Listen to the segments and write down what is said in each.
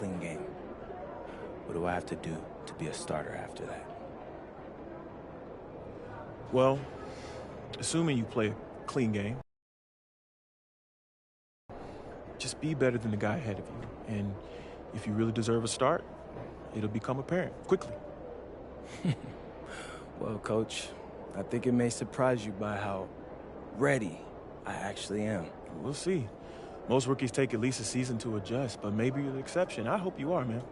clean game. What do I have to do to be a starter after that? Well, assuming you play a clean game, just be better than the guy ahead of you. And if you really deserve a start, it'll become apparent quickly. Well, Coach, I think it may surprise you by how ready I actually am. We'll see. Most rookies take at least a season to adjust, but maybe you're the exception. I hope you are, man.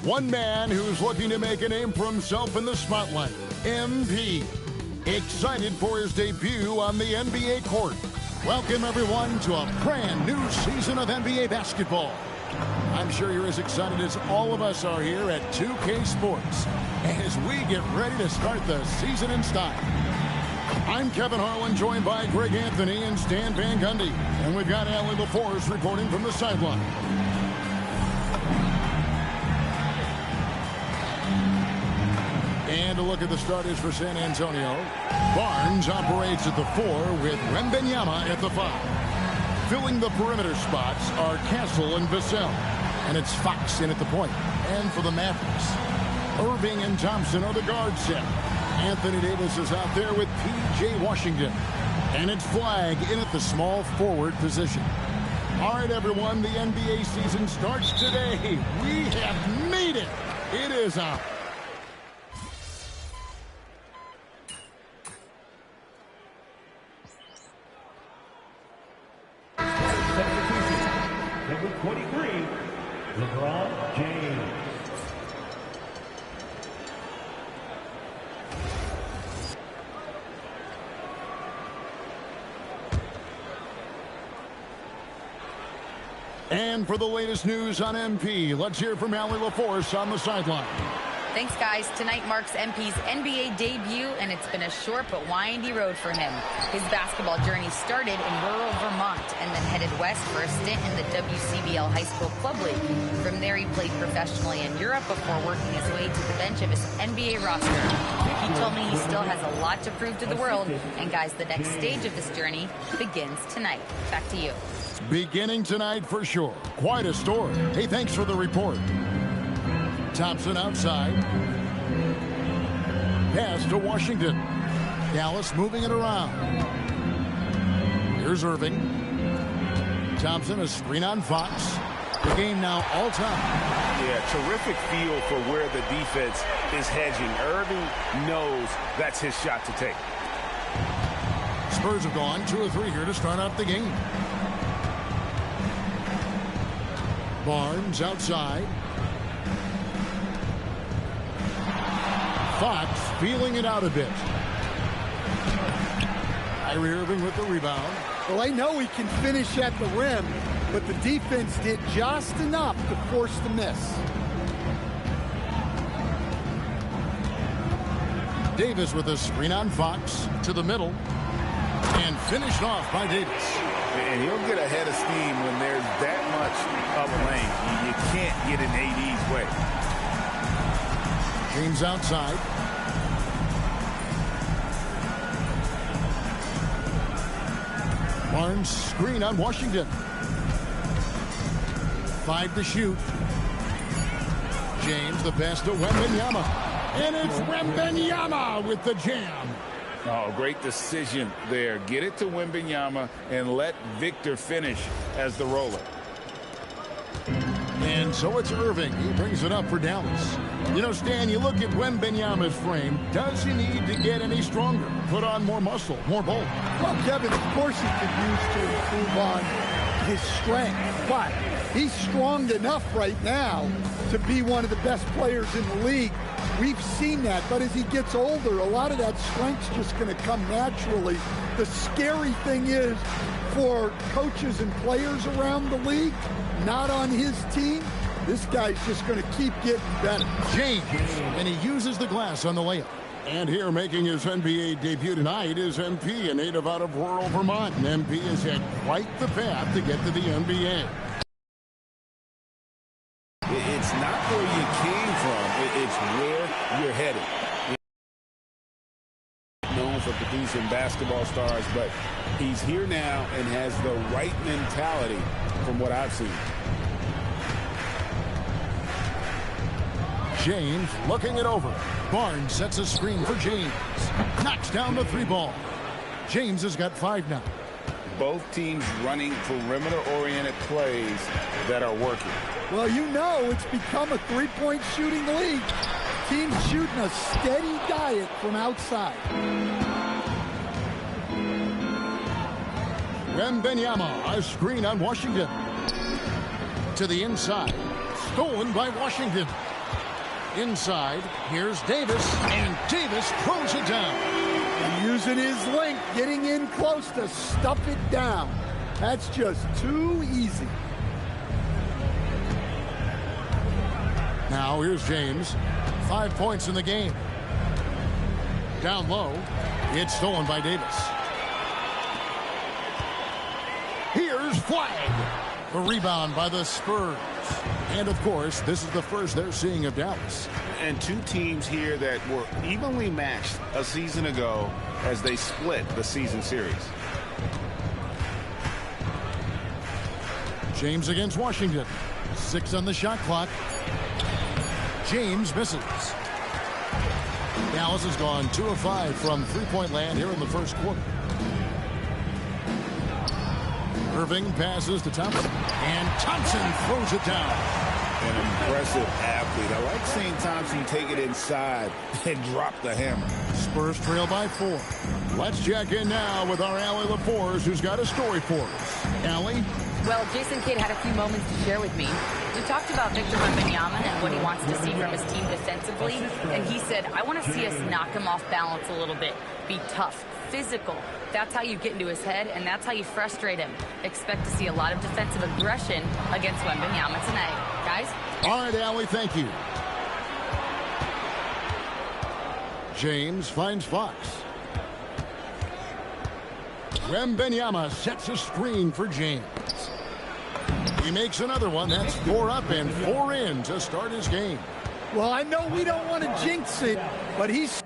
One man who's looking to make a name for himself in the spotlight, MP. Excited for his debut on the NBA court. Welcome, everyone, to a brand new season of NBA basketball. I'm sure you're as excited as all of us are here at 2K Sports as we get ready to start the season in style. I'm Kevin Harlan, joined by Greg Anthony and Stan Van Gundy. And we've got Allie LaForce reporting from the sideline. And a look at the starters for San Antonio. Barnes operates at the 4 with Wembanyama at the 5. Filling the perimeter spots are Castle and Vassell. And it's Fox in at the point. And for the Mavericks, Irving and Thompson are the guard set. Anthony Davis is out there with P.J. Washington. And it's Flagg in at the small forward position. All right, everyone, the NBA season starts today. We have made it. It is a Number 23, LeBron James. And for the latest news on MP, let's hear from Allie LaForce on the sideline. Thanks, guys. Tonight marks MP's NBA debut, and it's been a short but windy road for him. His basketball journey started in rural Vermont and then headed west for a stint in the WCBL High School Club League. From there, he played professionally in Europe before working his way to the bench of his NBA roster. He told me he still has a lot to prove to the world, and guys, the next stage of this journey begins tonight. Back to you. Beginning tonight for sure. Quite a story. Hey, thanks for the report. Thompson outside. Pass to Washington. Dallas moving it around. Here's Irving. Thompson, a screen on Fox. The game now all time. Yeah, terrific feel for where the defense is hedging. Irving knows that's his shot to take. Spurs have gone 2 of 3 here to start out the game. Barnes outside. Fox feeling it out a bit. Kyrie Irving with the rebound. Well, I know he can finish at the rim, but the defense did just enough to force the miss. Davis with a screen on Fox to the middle. And finished off by Davis. And he'll get ahead of steam when there's that much of a lane. You can't get in AD's way. James outside. Barnes screen on Washington. 5 to shoot. James the pass to Wembanyama. And it's Wembanyama with the jam. Oh, great decision there. Get it to Wembanyama and let Victor finish as the roller. And so it's Irving. He brings it up for Dallas. You know, Stan, you look at Wembanyama's frame. Does he need to get any stronger? Put on more muscle, more bulk? Well, Kevin, of course he could use to improve on his strength, but he's strong enough right now to be one of the best players in the league. We've seen that, but as he gets older, a lot of that strength's just going to come naturally. The scary thing is for coaches and players around the league, not on his team, this guy's just going to keep getting better. James, and he uses the glass on the layup. And here making his NBA debut tonight is MP, a native out of rural Vermont. And MP has had quite the path to get to the NBA. It's not where you came from. It's where you're headed. Known for producing basketball stars, but he's here now and has the right mentality from what I've seen. James looking it over. Barnes sets a screen for James. Knocks down the 3 ball. James has got 5 now. Both teams running perimeter-oriented plays that are working. Well, you know it's become a three-point shooting league. Teams shooting a steady diet from outside. Wembanyama, a screen on Washington. To the inside. Stolen by Washington. Inside, here's Davis, and Davis throws it down. And using his length, getting in close to stuff it down. That's just too easy. Now here's James. 5 points in the game. Down low. It's stolen by Davis. Here's Flag. The rebound by the Spurs. And, of course, this is the first they're seeing of Dallas. And 2 teams here that were evenly matched a season ago as they split the season series. James against Washington. 6 on the shot clock. James misses. Dallas has gone 2 of 5 from three-point land here in the first quarter. Irving passes to Thompson. And Thompson throws it down. An impressive athlete. I like seeing Thompson take it inside and drop the hammer. Spurs trail by 4. Let's check in now with our Allie LaForce, who's got a story for us. Allie? Well, Jason Kidd had a few moments to share with me. We talked about Victor Wembanyama and what he wants to see from his team defensively, and he said, I want to see us knock him off balance a little bit, be tough, physical. That's how you get into his head, and that's how you frustrate him. Expect to see a lot of defensive aggression against Wembanyama tonight. Guys? All right, Allie, thank you. James finds Fox. Wembanyama sets a screen for James. He makes another one. That's 4 up and 4 in to start his game. Well, I know we don't want to jinx it, but he's...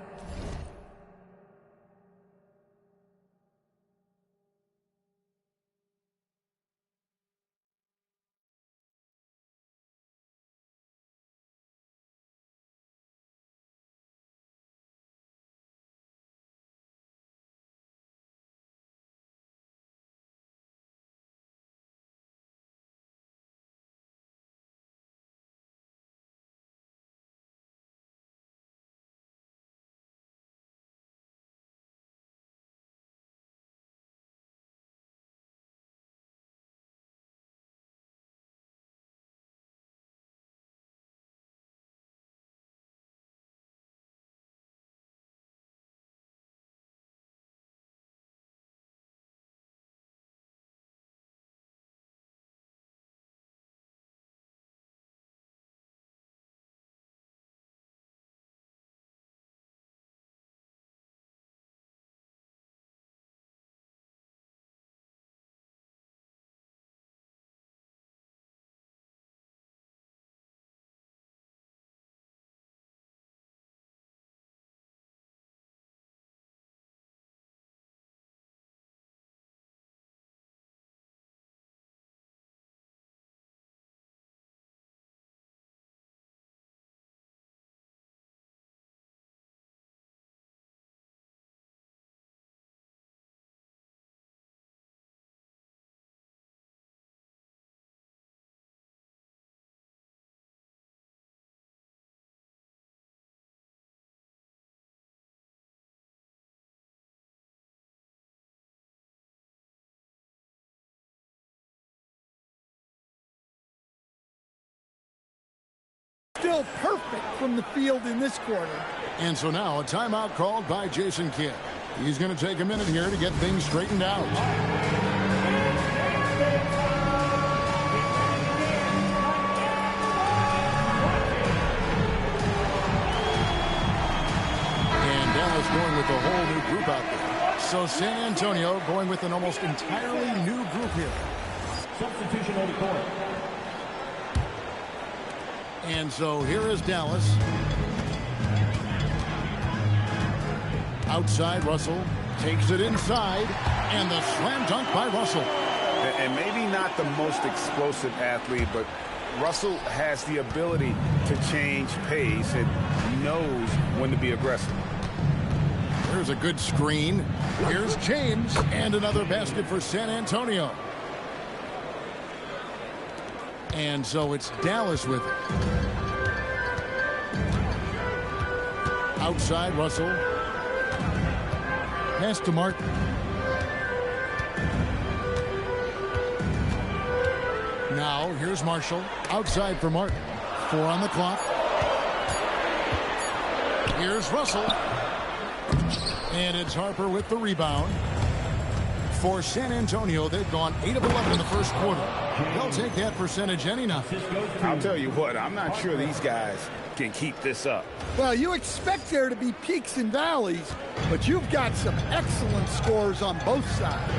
still perfect from the field in this quarter. And so now a timeout called by Jason Kidd. He's going to take a minute here to get things straightened out. And Dallas going with a whole new group out there. So San Antonio going with an almost entirely new group here. Substitution on the court. And so here is Dallas. Outside, Russell takes it inside, and the slam dunk by Russell. And maybe not the most explosive athlete, but Russell has the ability to change pace and knows when to be aggressive. Here's a good screen. Here's James, and another basket for San Antonio. And so it's Dallas with it. Outside, Russell. Pass to Martin. Now, here's Marshall. Outside for Martin. 4 on the clock. Here's Russell. And it's Harper with the rebound. For San Antonio, they've gone 8 of 11 in the first quarter. They'll take that percentage any night. I'll tell you what, I'm not sure these guys can keep this up. Well, you expect there to be peaks and valleys, but you've got some excellent scores on both sides.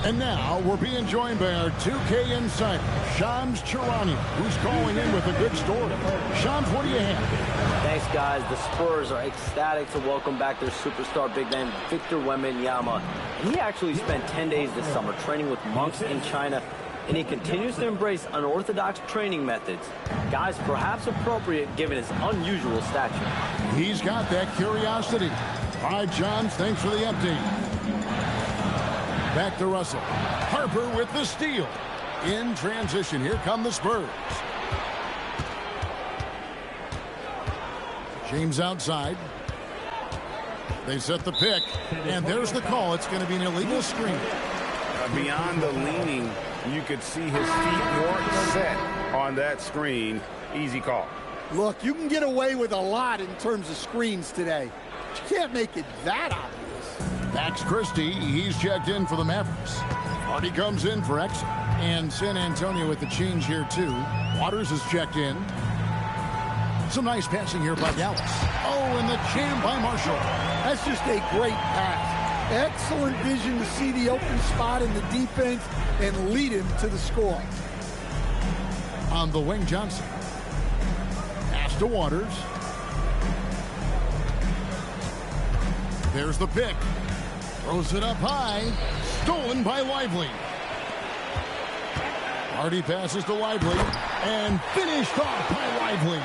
And now we're being joined by our 2K insider, Shams Charania, who's calling in with a good story. Shams, what do you have? Thanks, guys. The Spurs are ecstatic to welcome back their superstar big man, Victor Wembanyama. He actually spent 10 days this summer training with monks in China, and he continues to embrace unorthodox training methods. Guys, perhaps appropriate given his unusual stature. He's got that curiosity. All right, John, thanks for the update. Back to Russell. Harper with the steal. In transition, here come the Spurs. James outside. They set the pick, and there's the call. It's going to be an illegal screen. Beyond the leaning You could see his feet weren't set on that screen. Easy call. Look, you can get away with a lot in terms of screens today. But you can't make it that obvious. Max Christie, he's checked in for the Mavericks. Hardy comes in for exit. And San Antonio with the change here, too. Waters is checked in. Some nice passing here by Dallas. Oh, and the jam by Marshall. That's just a great pass. Excellent vision to see the open spot in the defense and lead him to the score. On the wing, Johnson. Pass to Waters. There's the pick. Throws it up high. Stolen by Lively. Hardy passes to Lively. And finished off by Lively.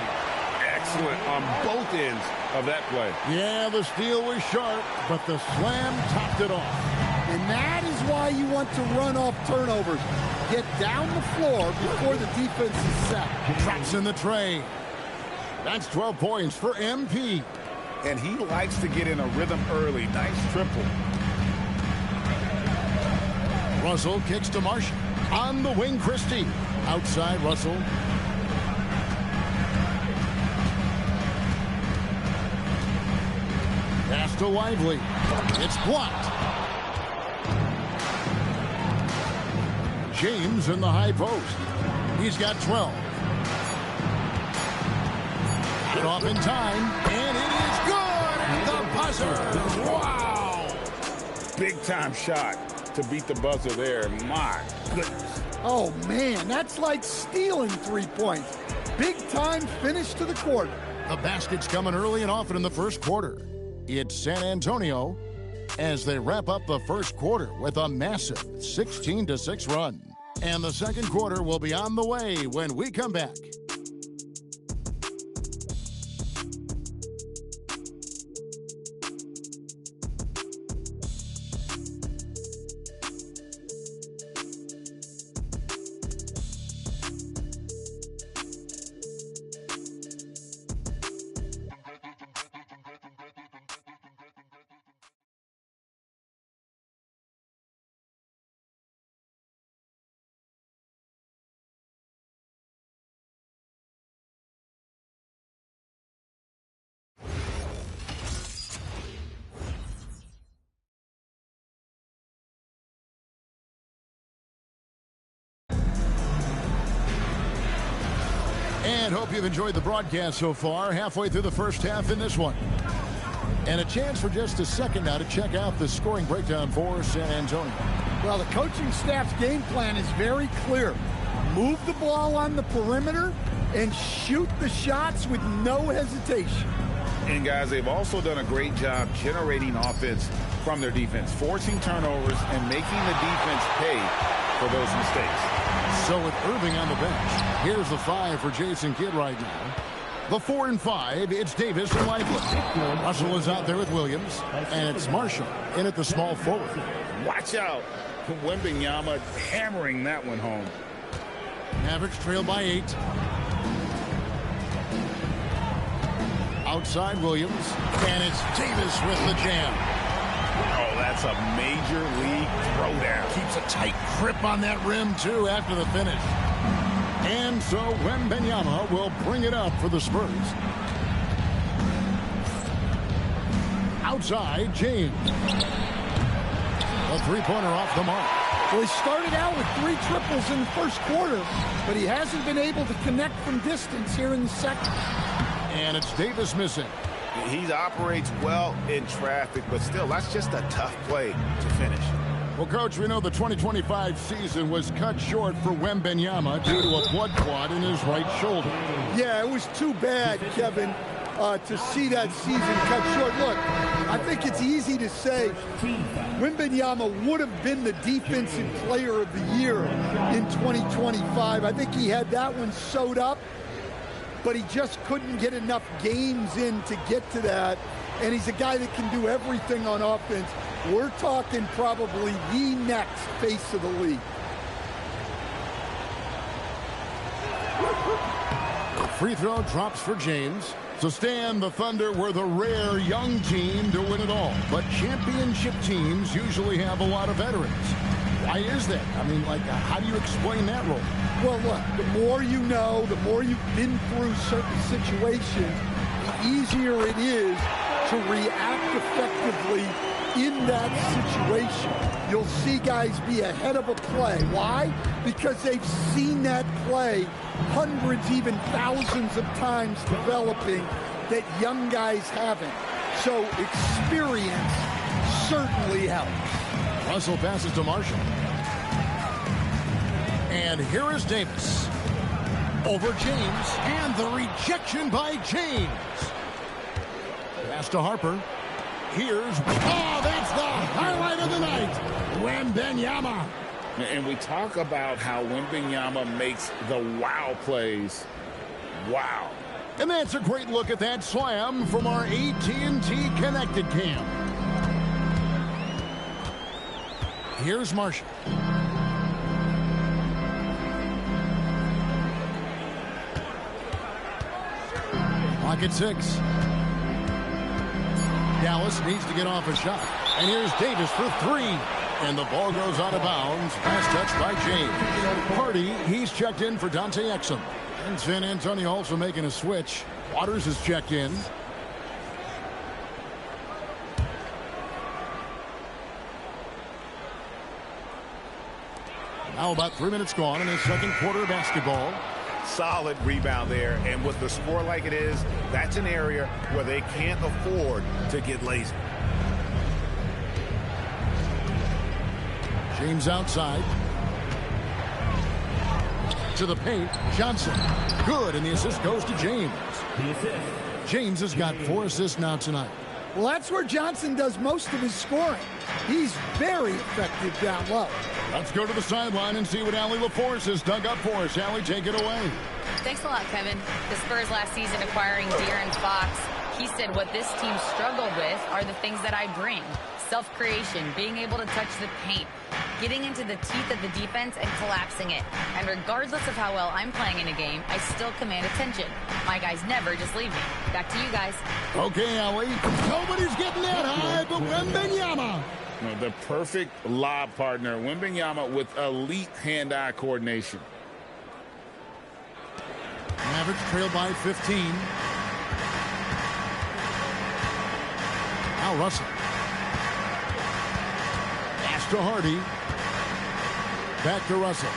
Excellent on both ends of that play. Yeah, the steal was sharp, but the slam topped it off. And that is why you want to run off turnovers. Get down the floor before the defense is set. Drops in the tray. That's 12 points for MP. And he likes to get in a rhythm early. Nice triple. Russell kicks to Marshall. On the wing, Christie. Outside, Russell. Pass to Lively. It's blocked. James in the high post. He's got 12. Got it off in time, and it is good at the buzzer. Wow! Big time shot to beat the buzzer there. My goodness. Oh, man, that's like stealing 3 points. Big time finish to the quarter. The basket's coming early and often in the first quarter. It's San Antonio as they wrap up the first quarter with a massive 16-6 run. And the second quarter will be on the way when we come back. And hope you've enjoyed the broadcast so far. Halfway through the first half in this one. And a chance for just a second now to check out the scoring breakdown for San Antonio. Well, the coaching staff's game plan is very clear. Move the ball on the perimeter and shoot the shots with no hesitation. And guys, they've also done a great job generating offense from their defense, forcing turnovers and making the defense pay for those mistakes. So with Irving on the bench, here's the 5 for Jason Kidd right now. The 4 and 5, it's Davis and Lively. Russell is out there with Williams, and it's Marshall in at the small forward. Watch out. Wembanyama hammering that one home. Mavericks trail by 8. Outside Williams, and it's Davis with the jam. Oh, that's a major league throwdown. Keeps a tight grip on that rim, too, after the finish. And so Wembanyama will bring it up for the Spurs. Outside, James. A three-pointer off the mark. Well, he started out with 3 triples in the first quarter, but he hasn't been able to connect from distance here in the second. And it's Davis missing. He operates well in traffic, but still, that's just a tough play to finish. Well, Coach, we know the 2025 season was cut short for Wembanyama due to a blood clot in his right shoulder. Yeah, it was too bad, Kevin, to see that season cut short. Look, I think it's easy to say Wembanyama would have been the defensive player of the year in 2025. I think he had that one sewed up, but he just couldn't get enough games in to get to that. And he's a guy that can do everything on offense. We're talking probably the next face of the league. Free throw drops for James. So Stan, the Thunder were the rare young team to win it all. But championship teams usually have a lot of veterans. Why is that? I mean, like, how do you explain that role? Well, look, the more you know, the more you've been through certain situations, the easier it is to react effectively in that situation. You'll see guys be ahead of a play. Why? Because they've seen that play hundreds, even thousands of times developing that young guys haven't. So experience certainly helps. Russell passes to Marshall. And here is Davis. Over James. And the rejection by James. Pass to Harper. Here's... Oh, that's the highlight of the night. Wembanyama. And we talk about how Wembanyama makes the wow plays. Wow. And that's a great look at that slam from our AT&T Connected Cam. Here's Marshall. Clock at 6. Dallas needs to get off a shot. And here's Davis for 3. And the ball goes out of bounds. Pass touch by James. Hardy, he's checked in for Dante Exum. And San Antonio also making a switch. Waters is checked in. Now about 3 minutes gone in the second quarter of basketball. Solid rebound there, and with the score like it is, that's an area where they can't afford to get lazy. James outside. To the paint, Johnson. Good, and the assist goes to James. James has got 4 assists now tonight. Well, that's where Johnson does most of his scoring. He's very effective down low. Let's go to the sideline and see what Allie LaForce has dug up for us. Allie, take it away. Thanks a lot, Kevin. The Spurs last season acquiring De'Aaron Fox. He said what this team struggled with are the things that I bring. Self-creation, being able to touch the paint, getting into the teeth of the defense and collapsing it. And regardless of how well I'm playing in a game, I still command attention. My guys never just leave me. Back to you guys. Okay, Allie. Nobody's getting that high, but Wembanyama. The perfect lob partner. Wembanyama with elite hand-eye coordination. Mavericks trail by 15. Now Russell. Pass to Hardy. Back to Russell.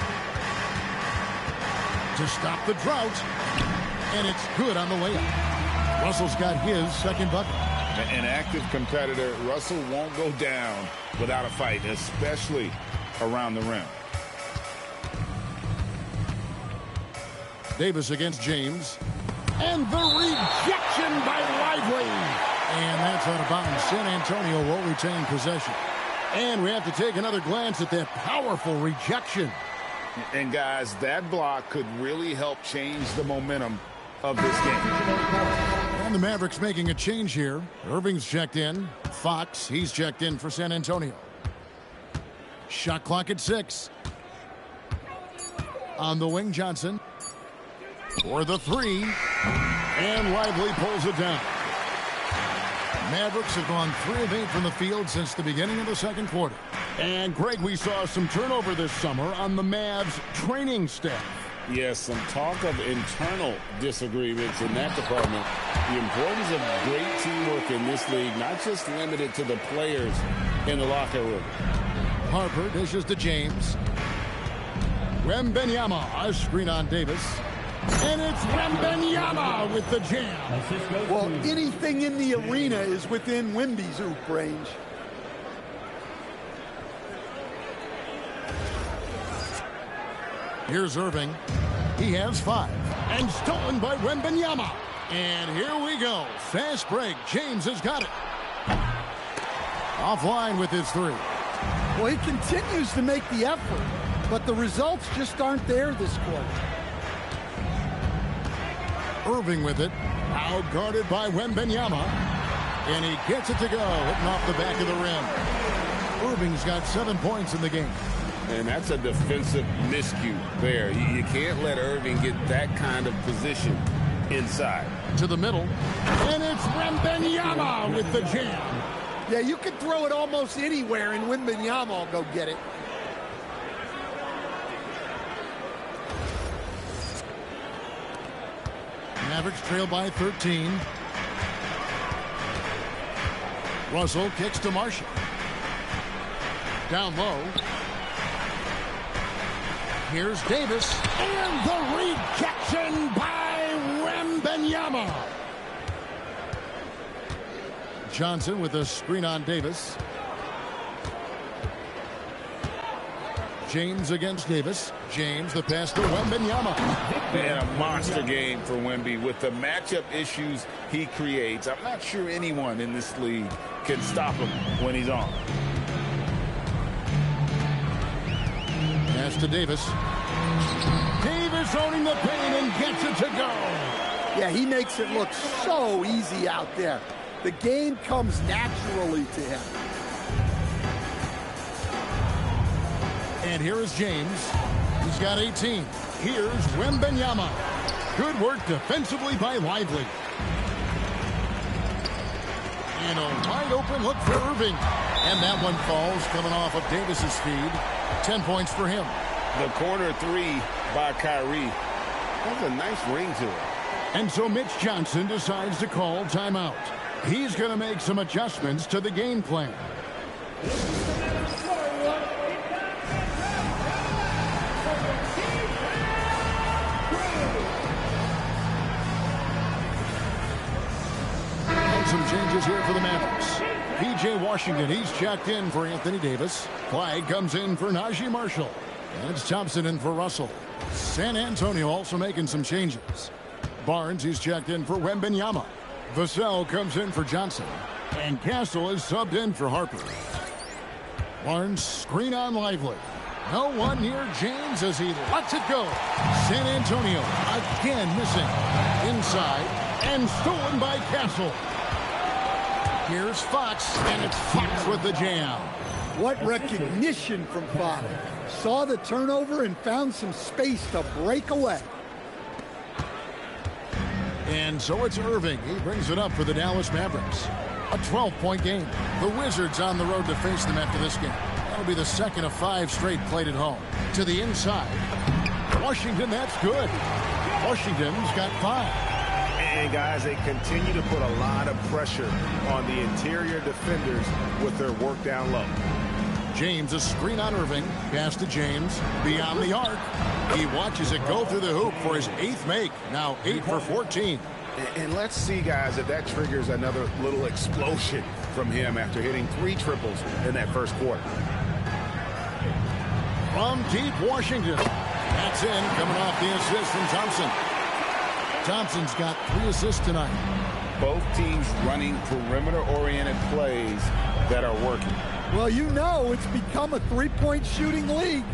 To stop the drought. And it's good on the layup. Russell's got his second bucket. An active competitor. Russell won't go down without a fight, especially around the rim. Davis against James. And the rejection by Lively. And that's out of bounds. San Antonio will retain possession. And we have to take another glance at that powerful rejection. And guys, that block could really help change the momentum of this game. And the Mavericks making a change here. Irving's checked in. Fox, he's checked in for San Antonio. Shot clock at 6. On the wing, Johnson. For the 3. And Lively pulls it down. Mavericks have gone 3 of 8 from the field since the beginning of the second quarter. And Greg, we saw some turnover this summer on the Mavs training staff. Yes, some talk of internal disagreements in that department. The importance of great teamwork in this league, not just limited to the players in the locker room. Harper dishes to James. Wembanyama, a screen on Davis. And it's Wembanyama with the jam. Well, anything in the arena is within Wemby's hoop range. Here's Irving. He has 5. And stolen by Wembanyama. And here we go. Fast break. James has got it. Offline with his 3. Well, he continues to make the effort, but the results just aren't there this quarter. Irving with it. Now guarded by Wembanyama. And he gets it to go. Hitting off the back of the rim. Irving's got 7 points in the game. And that's a defensive miscue there. You can't let Irving get that kind of position inside. To the middle. And it's Wembanyama with the jam. Yeah, you can throw it almost anywhere, and Wembanyama will go get it. Mavericks trail by 13. Russell kicks to Marshall. Down low. Here's Davis. And the rejection by Wembanyama. Johnson with a screen on Davis. James against Davis. James, the pass to Wembanyama. And a monster game for Wemby with the matchup issues he creates. I'm not sure anyone in this league can stop him when he's on. Pass to Davis. Davis owning the paint and gets it to go. Yeah, he makes it look so easy out there. The game comes naturally to him. And here is James. He's got 18. Here's Wembanyama. Good work defensively by Lively. And a wide open look for Irving. And that one falls coming off of Davis's feed. 10 points for him. The corner three by Kyrie has a nice ring to it. And so Mitch Johnson decides to call timeout. He's going to make some adjustments to the game plan. And some changes here for the Mavericks. P.J. Washington, he's checked in for Anthony Davis. Clyde comes in for Najee Marshall. And it's Thompson in for Russell. San Antonio also making some changes. Barnes, he's checked in for Wembanyama. Vassell comes in for Johnson. And Castle is subbed in for Harper. Barnes screen on Lively. No one near James as he lets it go. San Antonio again missing. Inside and stolen by Castle. Here's Fox, and it's Fox with the jam. What recognition from Fox. Saw the turnover and found some space to break away. And so it's Irving. He brings it up for the Dallas Mavericks. A 12-point game. The Wizards on the road to face them after this game. That'll be the second of 5 straight played at home. To the inside. Washington, that's good. Washington's got 5. And guys, they continue to put a lot of pressure on the interior defenders with their work down low. James, a screen on Irving. Pass to James. Beyond the arc. He watches it go through the hoop for his 8th make. Now 8 for 14. And let's see, guys, if that triggers another little explosion from him after hitting 3 triples in that first quarter. From deep Washington. That's in, coming off the assist from Thompson. Thompson's got 3 assists tonight. Both teams running perimeter-oriented plays that are working. Well, you know it's become a three-point shooting league.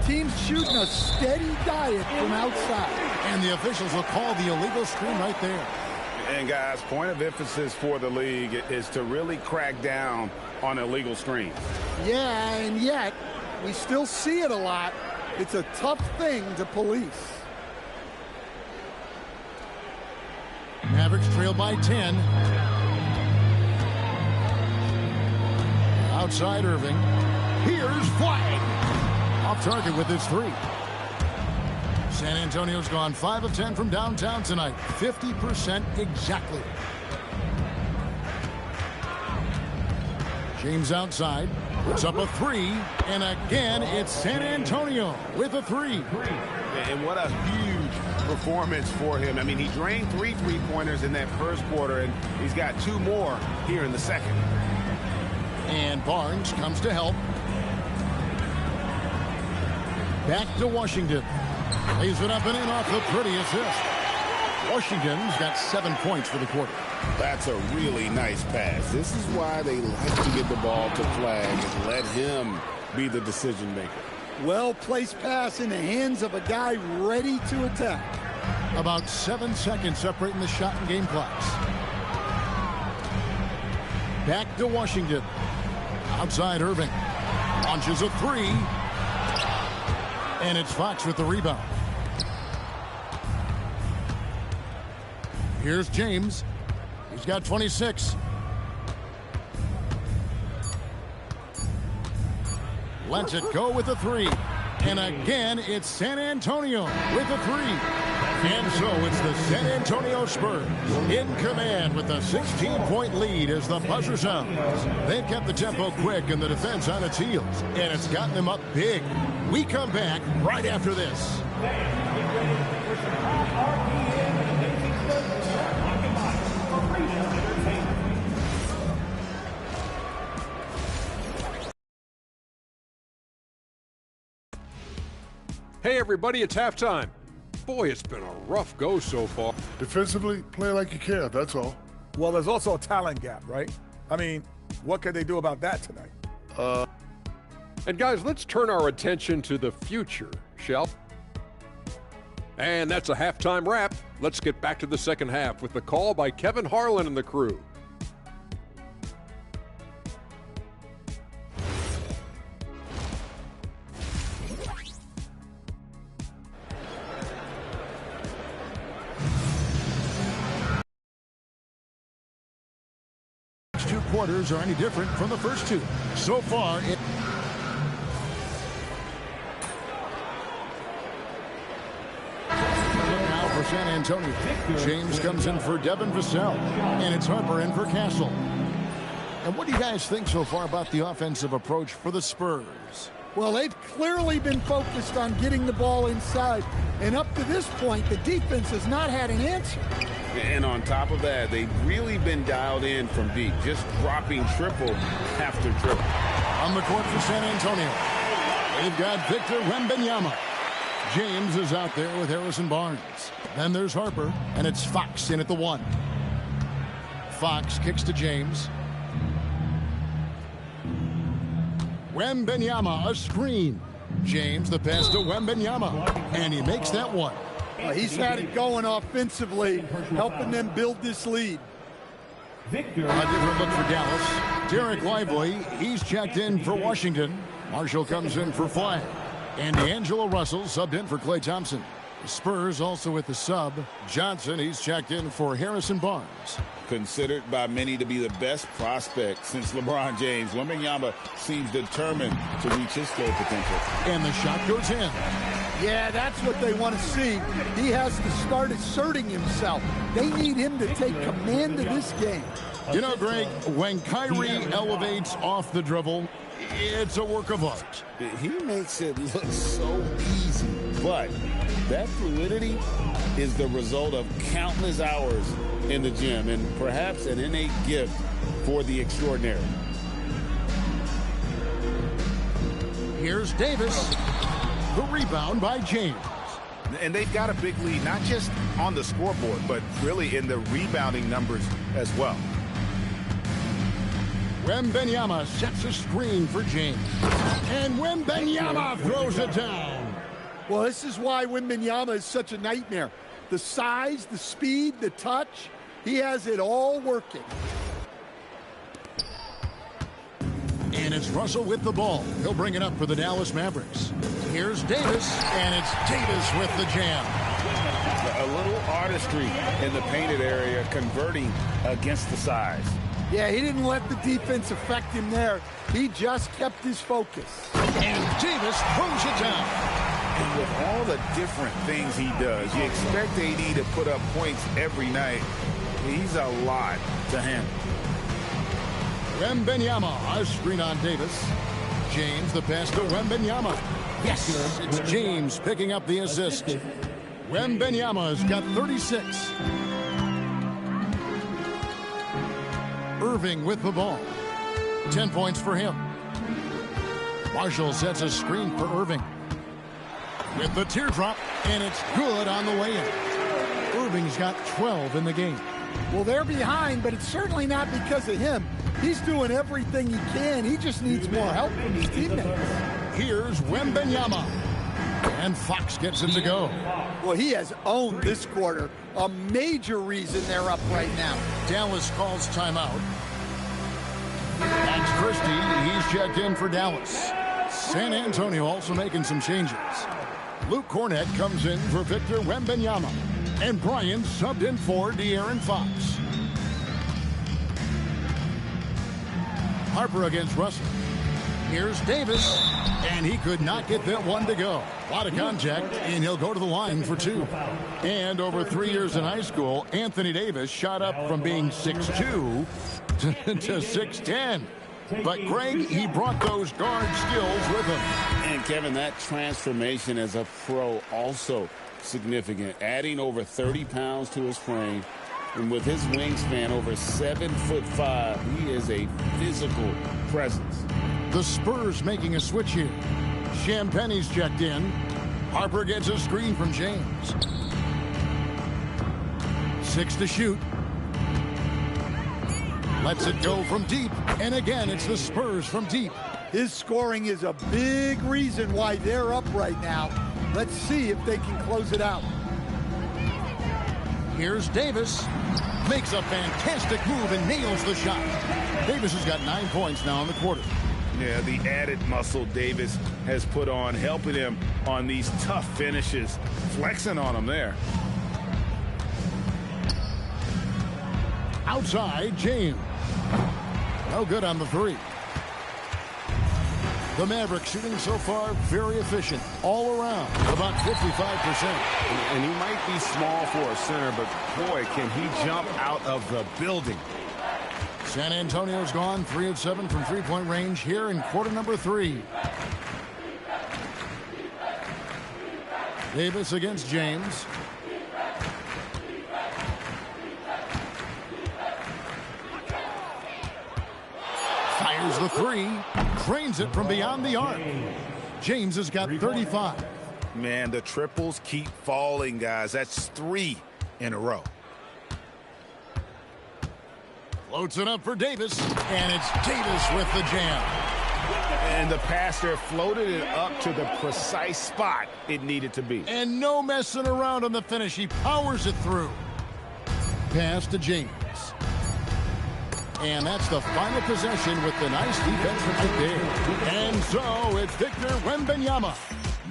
Teams shooting a steady diet from outside. And the officials will call the illegal screen right there. And, guys, point of emphasis for the league is to really crack down on illegal screens. Yeah, and yet we still see it a lot. It's a tough thing to police. Mavericks trail by 10. Outside Irving. Here's Flag. Off target with his 3. San Antonio's gone 5 of 10 from downtown tonight. 50% exactly. James outside. Puts up a 3. And again, it's San Antonio with a 3. And what a huge performance for him. I mean, he drained 3 3-pointers in that first quarter, and he's got 2 more here in the second. And Barnes comes to help. Back to Washington. Lays it up and in off the pretty assist. Washington's got 7 points for the quarter. That's a really nice pass. This is why they like to get the ball to Flag and let him be the decision maker. Well-placed pass in the hands of a guy ready to attack. About 7 seconds separating the shot and game clocks. Back to Washington. Outside Irving. Launches a 3. And it's Fox with the rebound. Here's James. He's got 26. Lets it go with a 3. And again, it's San Antonio with a 3. And so it's the San Antonio Spurs in command with a 16-point lead as the buzzer sounds. They've kept the tempo quick and the defense on its heels, and it's gotten them up big. We come back right after this. Hey everybody, it's halftime. Boy, it's been a rough go so far. Defensively, play like you care, that's all. Well, there's also a talent gap, right? I mean, what can they do about that tonight? And guys, let's turn our attention to the future, shall we? And that's a halftime wrap. Let's get back to the second half with the call by Kevin Harlan and the crew. Two quarters are any different from the first two. So far, now for San Antonio. James comes in for Devin Vassell, and it's Harper in for Castle. And what do you guys think so far about the offensive approach for the Spurs? Well, they've clearly been focused on getting the ball inside. And up to this point, the defense has not had an answer. And on top of that, they've really been dialed in from deep, just dropping triple after triple. On the court for San Antonio, they've got Victor Wembanyama. James is out there with Harrison Barnes. Then there's Harper, and it's Fox in at the 1. Fox kicks to James. Wembanyama, a screen. James, the pass to Wembanyama, and he makes that one. He's had it going offensively, helping them build this lead. A different look for Dallas. Derek Lively, he's checked in for Washington. Marshall comes in for Flag. And D'Angelo Russell subbed in for Klay Thompson. The Spurs also with the sub. Johnson, he's checked in for Harrison Barnes. Considered by many to be the best prospect since LeBron James, Wembanyama seems determined to reach his full potential. And the shot goes in. Yeah, that's what they want to see. He has to start asserting himself. They need him to take command of this game. You know, Greg, when Kyrie elevates off the dribble, it's a work of art. He makes it look so easy, but that fluidity is the result of countless hours in the gym and perhaps an innate gift for the extraordinary. Here's Davis. The rebound by James. And they've got a big lead, not just on the scoreboard, but really in the rebounding numbers as well. Wembanyama sets a screen for James. And Wembanyama throws it down. Well, this is why Wembanyama is such a nightmare. The size, the speed, the touch, he has it all working. And it's Russell with the ball. He'll bring it up for the Dallas Mavericks. Here's Davis, and it's Davis with the jam. A little artistry in the painted area, converting against the size. Yeah, he didn't let the defense affect him there. He just kept his focus. And Davis throws it down. And with all the different things he does, you expect AD to put up points every night. He's a lot to handle. Wembanyama, a screen on Davis. James, the pass to Wembanyama. Yes, it's James picking up the assist. Wembanyama's got 36. Irving with the ball. 10 points for him. Marshall sets a screen for Irving. With the teardrop, and it's good on the way in. Irving's got 12 in the game. Well, they're behind, but it's certainly not because of him. He's doing everything he can. He just needs more help from his teammates. Here's Wembanyama. And Fox gets it to go. Well, he has owned this quarter. A major reason they're up right now. Dallas calls timeout. Max Christie, he's checked in for Dallas. San Antonio also making some changes. Luke Cornett comes in for Victor Wembanyama. And Bryant subbed in for De'Aaron Fox. Harper against Russell. Here's Davis, and he could not get that one to go. A lot of contact, and he'll go to the line for 2. And over 3 years in high school, Anthony Davis shot up from being 6'2" to 6'10". But, Greg, he brought those guard skills with him. And, Kevin, that transformation as a pro also significant. Adding over 30 pounds to his frame. And with his wingspan over 7'5", he is a physical presence. The Spurs making a switch here. Champagne's checked in. Harper gets a screen from James. 6 to shoot. Lets it go from deep. And again, it's the Spurs from deep. His scoring is a big reason why they're up right now. Let's see if they can close it out. Here's Davis. Makes a fantastic move and nails the shot. Davis has got 9 points now in the quarter. Yeah, the added muscle Davis has put on, helping him on these tough finishes. Flexing on him there. Outside, James. No good on the 3. The Mavericks shooting so far very efficient all around, about 55%. And he might be small for a center, but boy, can he jump out of the building. San Antonio's gone 3 of 7 from three-point range here in quarter number 3. Davis against James. Fires the 3. Drains it from beyond the arc. James has got 35. Man, the triples keep falling, guys. That's 3 in a row. Floats it up for Davis, and it's Davis with the jam. And the passer floated it up to the precise spot it needed to be. And no messing around on the finish. He powers it through. Pass to James. And that's the final possession with the nice defense right there. And so it's Victor Wembanyama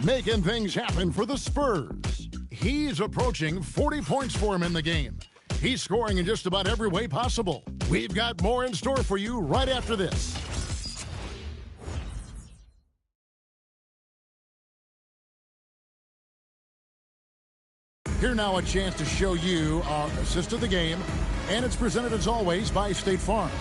making things happen for the Spurs. He's approaching 40 points for him in the game. He's scoring in just about every way possible. We've got more in store for you right after this. Here now a chance to show you our assist of the game, and it's presented as always by State Farm.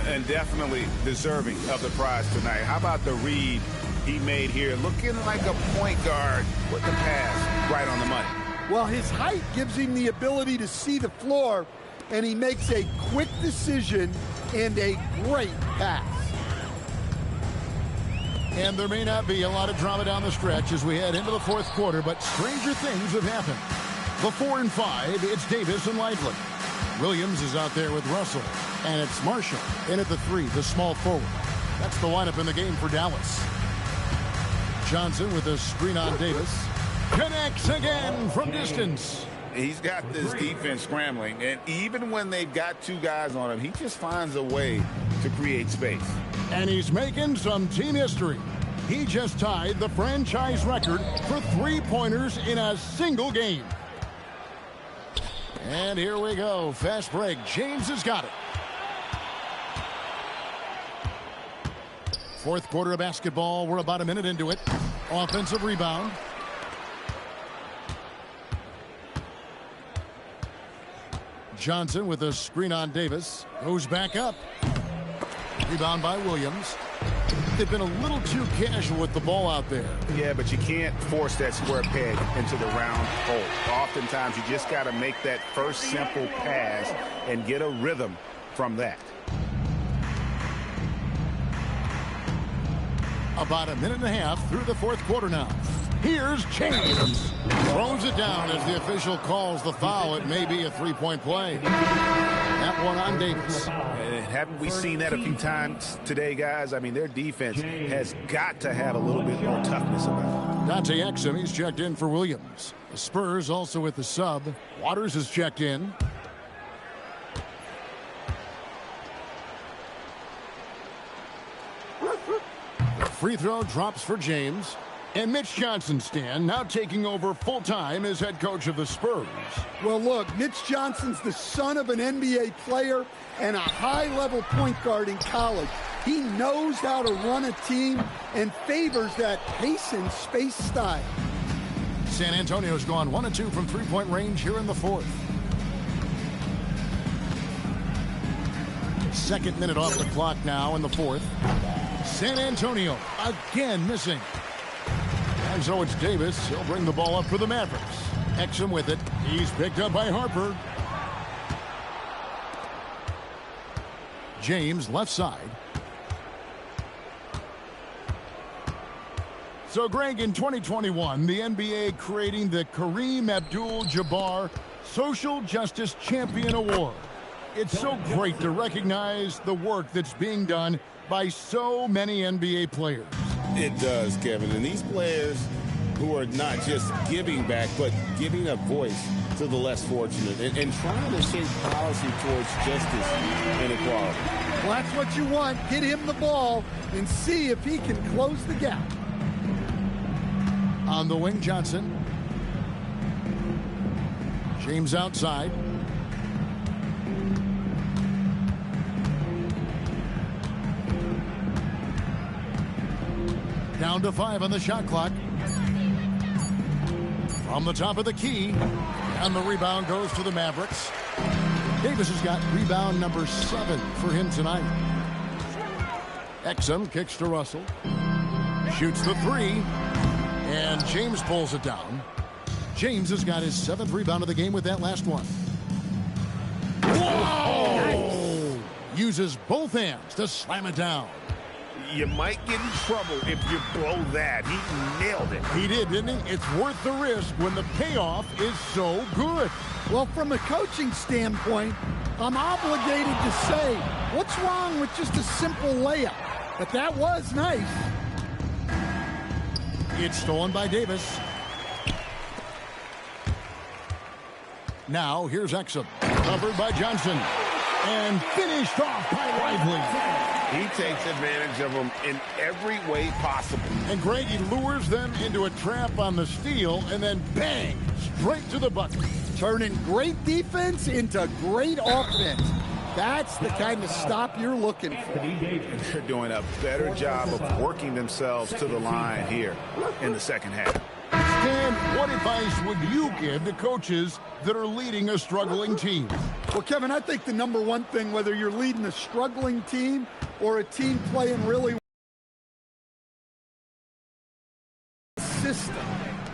And definitely deserving of the prize tonight. How about the read he made here? Looking like a point guard with the pass right on the money. Well, his height gives him the ability to see the floor, and he makes a quick decision and a great pass. And there may not be a lot of drama down the stretch as we head into the fourth quarter, but stranger things have happened. The 4 and 5, it's Davis and Lively. Williams is out there with Russell, and it's Marshall in at the 3, the small forward. That's the lineup in the game for Dallas. Johnson with a screen on Davis. Connects again from distance. He's got this defense scrambling, and even when they've got 2 guys on him, he just finds a way to create space. And he's making some team history. He just tied the franchise record for 3-pointers in a single game. And here we go. Fast break. James has got it. Fourth quarter of basketball. We're about a minute into it. Offensive rebound. Johnson with a screen on Davis. Goes back up. Rebound by Williams. They've been a little too casual with the ball out there. Yeah, but you can't force that square peg into the round hole. Oftentimes, you just got to make that first simple pass and get a rhythm from that. About a minute and a half through the fourth quarter now. Here's James. Throws it down as the official calls the foul. It may be a 3-point play. That one on Davis. Haven't we seen that a few times today, guys? I mean, their defense has got to have a little bit more toughness about it. Dante Exum, he's checked in for Williams. The Spurs also with the sub. Waters is checked in. The free throw drops for James. And Mitch Johnson, Stan, now taking over full-time as head coach of the Spurs. Well, look, Mitch Johnson's the son of an NBA player and a high-level point guard in college. He knows how to run a team and favors that pace and space style. San Antonio's gone 1 of 2 from three-point range here in the fourth. Second minute off the clock now in the fourth. San Antonio again missing. And so it's Davis. He'll bring the ball up for the Mavericks. Exum with it. He's picked up by Harper. James left side. So, Greg, in 2021, the NBA creating the Kareem Abdul-Jabbar Social Justice Champion Award. It's so great to recognize the work that's being done by so many NBA players. It does, Kevin. And these players who are not just giving back, but giving a voice to the less fortunate and trying to shape policy towards justice and equality. Well, that's what you want. Get him the ball and see if he can close the gap. On the wing, Johnson. James outside. Down to 5 on the shot clock. From the top of the key. And the rebound goes to the Mavericks. Davis has got rebound number 7 for him tonight. Exum kicks to Russell. Shoots the 3. And James pulls it down. James has got his 7th rebound of the game with that last one. Whoa! Uses both hands to slam it down. You might get in trouble if you blow that. He nailed it. He did, didn't he? It's worth the risk when the payoff is so good. Well, from a coaching standpoint, I'm obligated to say, what's wrong with just a simple layup? But that was nice. It's stolen by Davis. Now, here's Exum. Covered by Johnson. And finished off by Lively. He takes advantage of them in every way possible. And Greg, he lures them into a trap on the steal, and then bang, straight to the bucket. Turning great defense into great offense. That's the kind of stop you're looking for. They're doing a better job of working themselves to the line here in the second half. Stan, what advice would you give to coaches that are leading a struggling team? Well, Kevin, I think the number one thing, whether you're leading a struggling team or a team playing really well, system,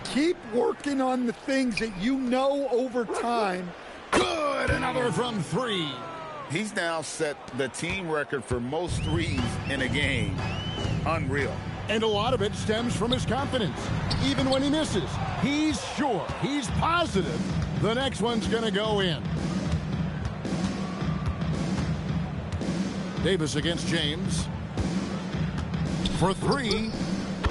keep working on the things that you know over time. Good, another from 3. He's now set the team record for most threes in a game. Unreal. And a lot of it stems from his confidence. Even when he misses, he's sure, he's positive the next one's going to go in. Davis against James. For 3.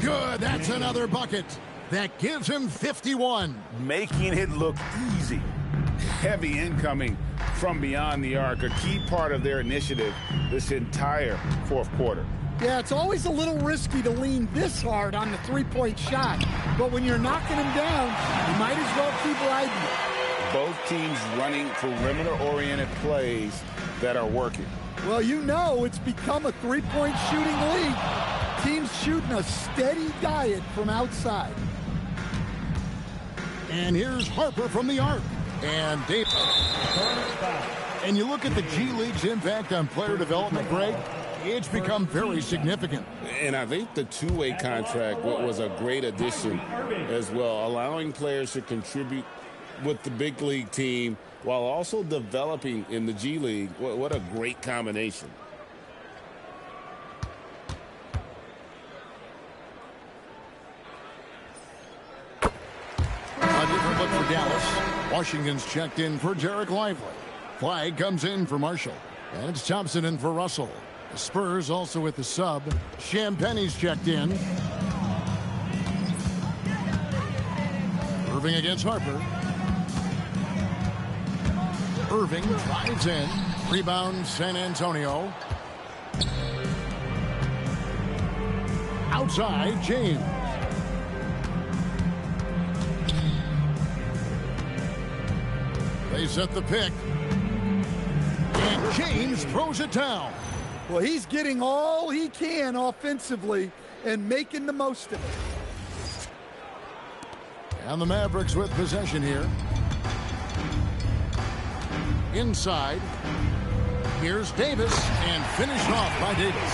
Good, that's another bucket. That gives him 51. Making it look easy. Heavy incoming from beyond the arc, a key part of their initiative this entire fourth quarter. Yeah, it's always a little risky to lean this hard on the three-point shot. But when you're knocking him down, you might as well keep riding it. Both teams running perimeter-oriented plays that are working. Well, you know it's become a three-point shooting league. Teams shooting a steady diet from outside. And here's Harper from the arc. And Davis. And you look at the G League's impact on player development, Greg, it's become very significant. And I think the two-way contract was a great addition as well, allowing players to contribute with the big league team while also developing in the G League. What a great combination. A different look for Dallas. Washington's checked in for Derek Lively. Flag comes in for Marshall. And it's Thompson in for Russell. The Spurs also with the sub. Champagne's checked in. Irving against Harper. Irving drives in. Rebound San Antonio. Outside James. They set the pick. And James throws it down. Well, he's getting all he can offensively and making the most of it. And the Mavericks with possession here. Inside. Here's Davis, and finished off by Davis.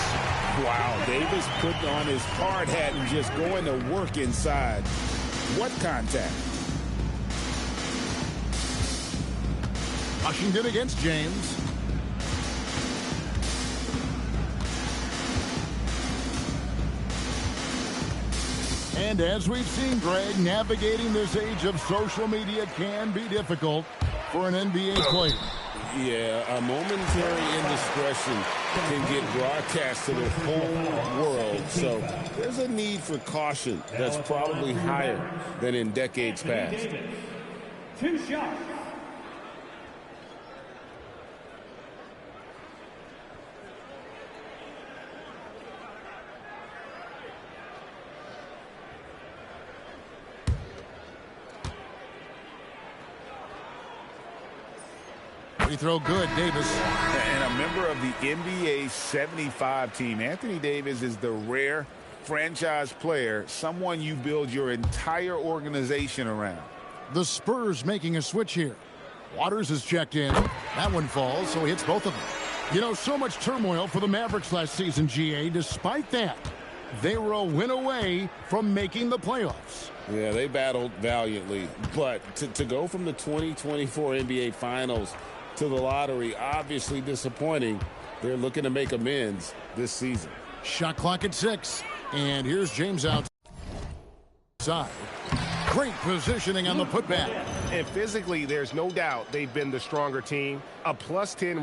Wow, Davis putting on his hard hat and just going to work inside. What contact? Washington against James. And as we've seen, Greg, navigating this age of social media can be difficult for an NBA player. Yeah, a momentary indiscretion can get broadcast to the whole world. So there's a need for caution that's probably higher than in decades past. 2 shots. Free throw good, Davis. And a member of the NBA 75 team. Anthony Davis is the rare franchise player, someone you build your entire organization around. The Spurs making a switch here. Waters is checked in. That one falls, so he hits both of them. You know, so much turmoil for the Mavericks last season, GA. Despite that, they were a win away from making the playoffs. Yeah, they battled valiantly. But to go from the 2024 NBA Finals to the lottery, obviously disappointing. They're looking to make amends this season. Shot clock at 6. And here's James outside. Great positioning on the putback. And physically, there's no doubt they've been the stronger team. A +10